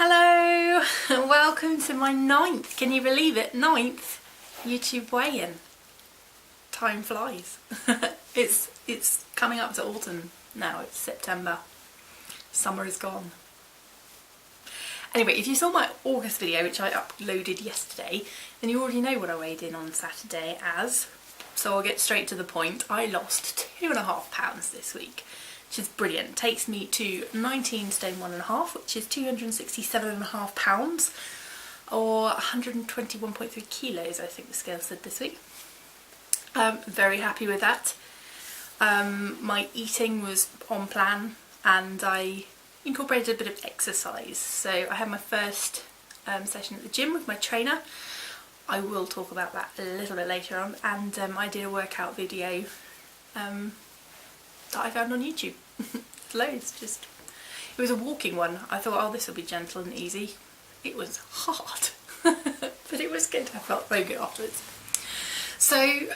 Hello and welcome to my 9th, can you believe it, 9th YouTube weigh-in. Time flies. It's coming up to autumn now, it's September. Summer is gone. Anyway, if you saw my August video, which I uploaded yesterday, then you already know what I weighed in on Saturday as. So I'll get straight to the point. I lost 2.5 pounds this week, which is brilliant. Takes me to 19 stone 1.5, which is 267.5 pounds, or 121.3 kilos, I think the scale said this week. Very happy with that. My eating was on plan and I incorporated a bit of exercise. So I had my first session at the gym with my trainer. I will talk about that a little bit later on, and I did a workout video that I found on YouTube. Loads, it was a walking one. I thought, oh, this will be gentle and easy. It was hard, but it was good. I felt very good afterwards. So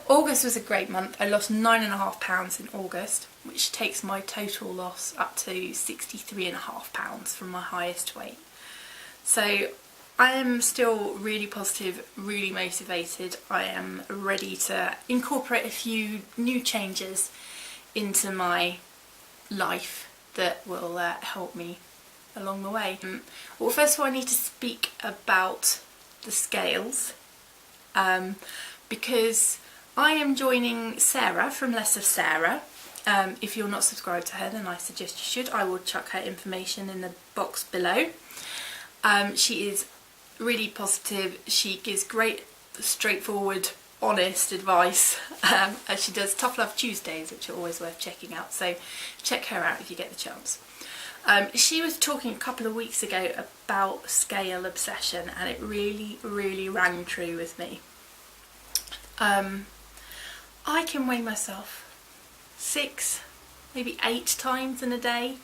August was a great month. I lost 9.5 pounds in August, which takes my total loss up to 63.5 pounds from my highest weight. So I am still really positive, really motivated. I am ready to incorporate a few new changes into my life that will help me along the way. Well, first of all, I need to speak about the scales, because I am joining Sarah from Less of Sarah. If you're not subscribed to her, then I suggest you should. I will chuck her information in the box below. She is really positive. She gives great, straightforward, honest advice. She does Tough Love Tuesdays, which are always worth checking out, so check her out if you get the chance. She was talking a couple of weeks ago about scale obsession, and it really rang true with me. I can weigh myself 6, maybe 8 times in a day,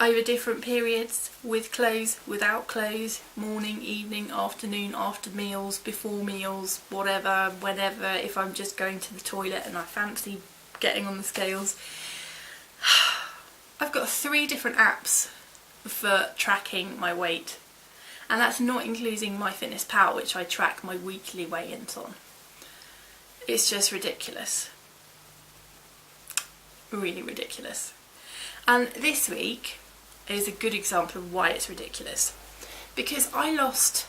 over different periods, with clothes, without clothes, morning, evening, afternoon, after meals, before meals, whatever, whenever, if I'm just going to the toilet and I fancy getting on the scales. I've got 3 different apps for tracking my weight, and that's not including MyFitnessPal, which I track my weekly weigh-ins on. It's just ridiculous. Really ridiculous. And this week is a good example of why it's ridiculous, because I lost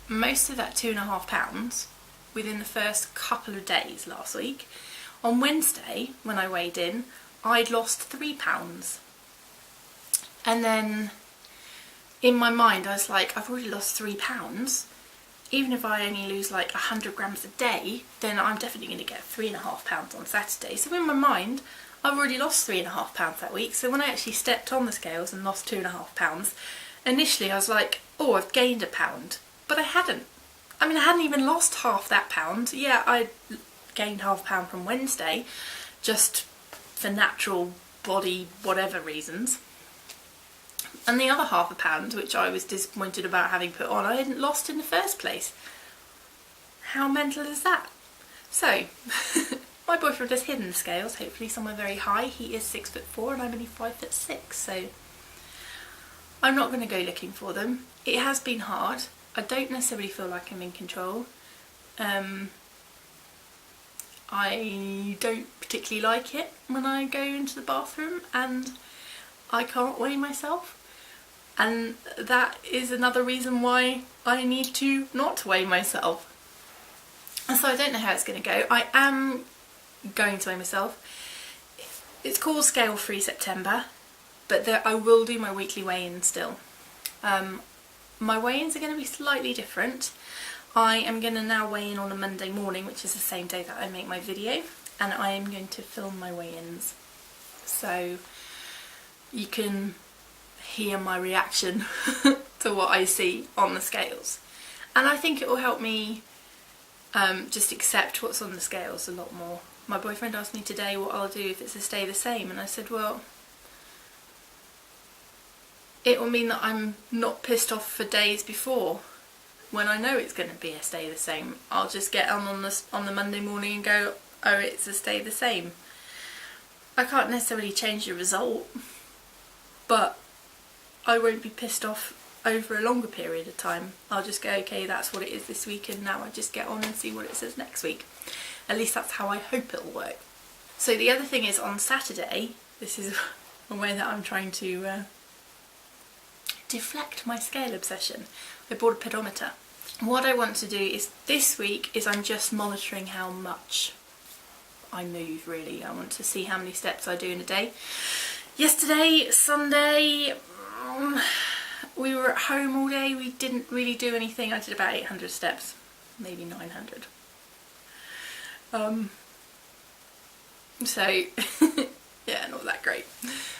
most of that 2.5 pounds within the first couple of days last week. On Wednesday, when I weighed in, I'd lost 3 pounds, and then in my mind I was like, I've already lost 3 pounds. Even if I only lose like 100 grams a day, then I'm definitely going to get 3.5 pounds on Saturday. So in my mind, I've already lost 3.5 pounds that week. So when I actually stepped on the scales and lost 2.5 pounds, initially I was like, oh, I've gained a pound. But I hadn't. I mean, I hadn't even lost half that pound. Yeah, I gained half a pound from Wednesday, just for natural body whatever reasons. And the other half a pound, which I was disappointed about having put on, I hadn't lost in the first place. How mental is that? So, my boyfriend has hidden the scales, hopefully somewhere very high. He is 6'4" and I'm only 5'6", so I'm not going to go looking for them. It has been hard. I don't necessarily feel like I'm in control. I don't particularly like it when I go into the bathroom and I can't weigh myself. And that is another reason why I need to not weigh myself. And so I don't know how it's going to go. I am going to weigh myself. It's called Scale Free September, but I will do my weekly weigh-in still. My weigh-ins are going to be slightly different. I am going to now weigh in on a Monday morning, which is the same day that I make my video, and I am going to film my weigh-ins. So you can hear my reaction to what I see on the scales, and I think it will help me just accept what's on the scales a lot more. My boyfriend asked me today what I'll do if it's a stay the same, and I said, well, it will mean that I'm not pissed off for days before when I know it's going to be a stay the same. I'll just get on the Monday morning and go, oh, it's a stay the same. I can't necessarily change the result, but I won't be pissed off over a longer period of time. I'll just go, okay, that's what it is this week, and now I just get on and see what it says next week. At least that's how I hope it'll work. So the other thing is, on Saturday, this is a way that I'm trying to deflect my scale obsession. I bought a pedometer. What I want to do is, this week, is I'm just monitoring how much I move, really. I want to see how many steps I do in a day. Yesterday, Sunday, we were at home all day. We didn't really do anything. I did about 800 steps, maybe 900. So yeah, not that great.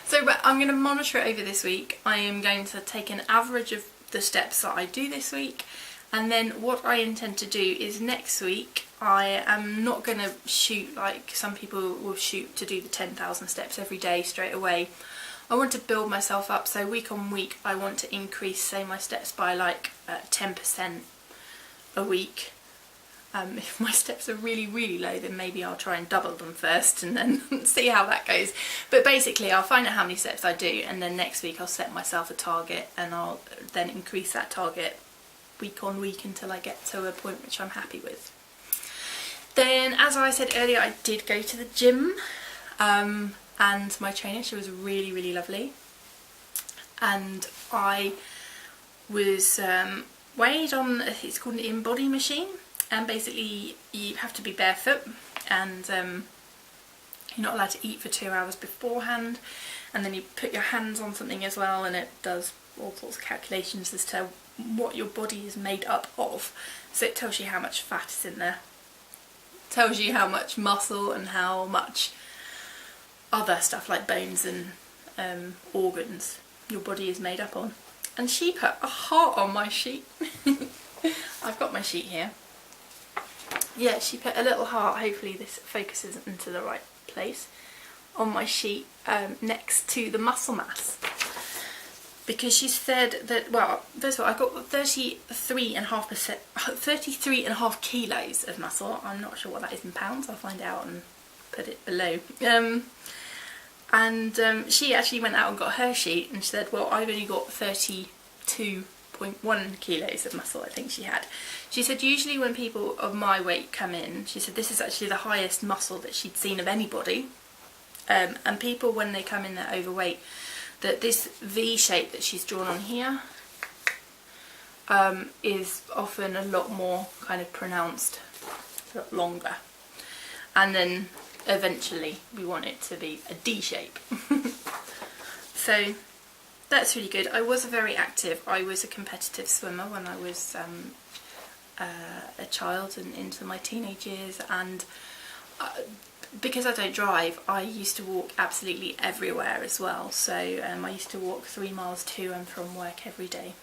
So but I'm going to monitor it over this week. I am going to take an average of the steps that I do this week, and then what I intend to do is next week I am not going to shoot like some people will shoot to do the 10,000 steps every day straight away. I want to build myself up, so week on week I want to increase, say, my steps by like 10% a week. If my steps are really, really low, then maybe I'll try and double them first and then see how that goes. But basically I'll find out how many steps I do, and then next week I'll set myself a target, and I'll then increase that target week on week until I get to a point which I'm happy with. Then, as I said earlier, I did go to the gym, and my trainer, she was really, really lovely. And I was weighed on, it's called an in-body machine. And basically you have to be barefoot, and you're not allowed to eat for 2 hours beforehand, and then you put your hands on something as well, and it does all sorts of calculations as to what your body is made up of. So it tells you how much fat is in there, it tells you how much muscle and how much other stuff like bones and organs your body is made up on. And she put a heart on my sheet. I've got my sheet here. Yeah, she put a little heart, hopefully this focuses into the right place, on my sheet next to the muscle mass. Because she said that, well, first of all, I got 33.5 kilos of muscle. I'm not sure what that is in pounds. I'll find out and put it below. She actually went out and got her sheet, and she said, well, I've only got 32.1 kilos of muscle, I think she had. She said usually when people of my weight come in, she said this is actually the highest muscle that she'd seen of anybody. And people, when they come in, they're overweight, that this V shape that she's drawn on here is often a lot more kind of pronounced, a lot longer. And then eventually we want it to be a D shape. So that's really good. I was very active. I was a competitive swimmer when I was a child and into my teenage years, and because I don't drive, I used to walk absolutely everywhere as well. So I used to walk 3 miles to and from work every day.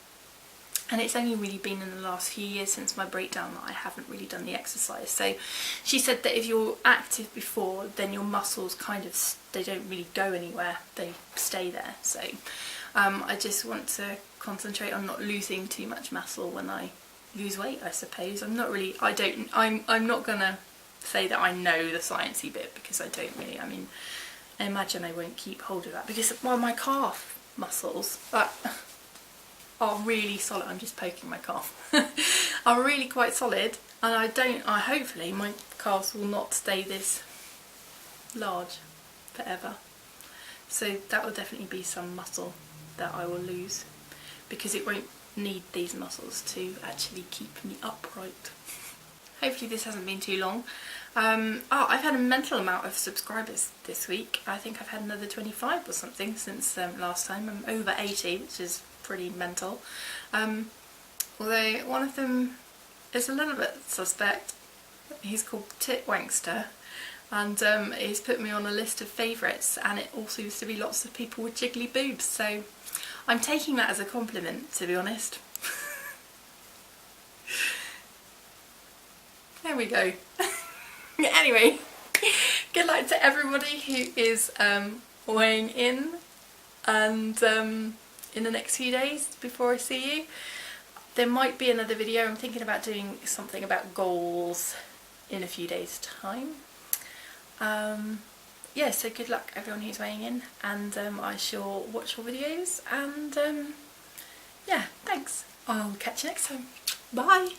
And it's only really been in the last few years since my breakdown that I haven't really done the exercise. So she said that if you're active before, then your muscles kind of, they don't really go anywhere, they stay there. So I just want to concentrate on not losing too much muscle when I lose weight, I suppose. I'm not gonna say that I know the sciencey bit, because I don't really. I mean, I imagine I won't keep hold of that, because, well, my calf muscles are really solid. I'm just poking my calf. Are really quite solid, and hopefully my calves will not stay this large forever. So that will definitely be some muscle that I will lose, because it won't need these muscles to actually keep me upright. Hopefully this hasn't been too long. I've had a mental amount of subscribers this week. I think I've had another 25 or something since last time. I'm over 80, which is pretty mental. Although one of them is a little bit suspect. He's called Titwankster, and he's put me on a list of favourites, and it all seems to be lots of people with jiggly boobs, so I'm taking that as a compliment, to be honest. There we go. Anyway, good luck to everybody who is weighing in, and in the next few days before I see you. There might be another video. I'm thinking about doing something about goals in a few days' time. yeah, so good luck everyone who's weighing in, and I shall watch your videos, and yeah, thanks. I'll catch you next time. Bye.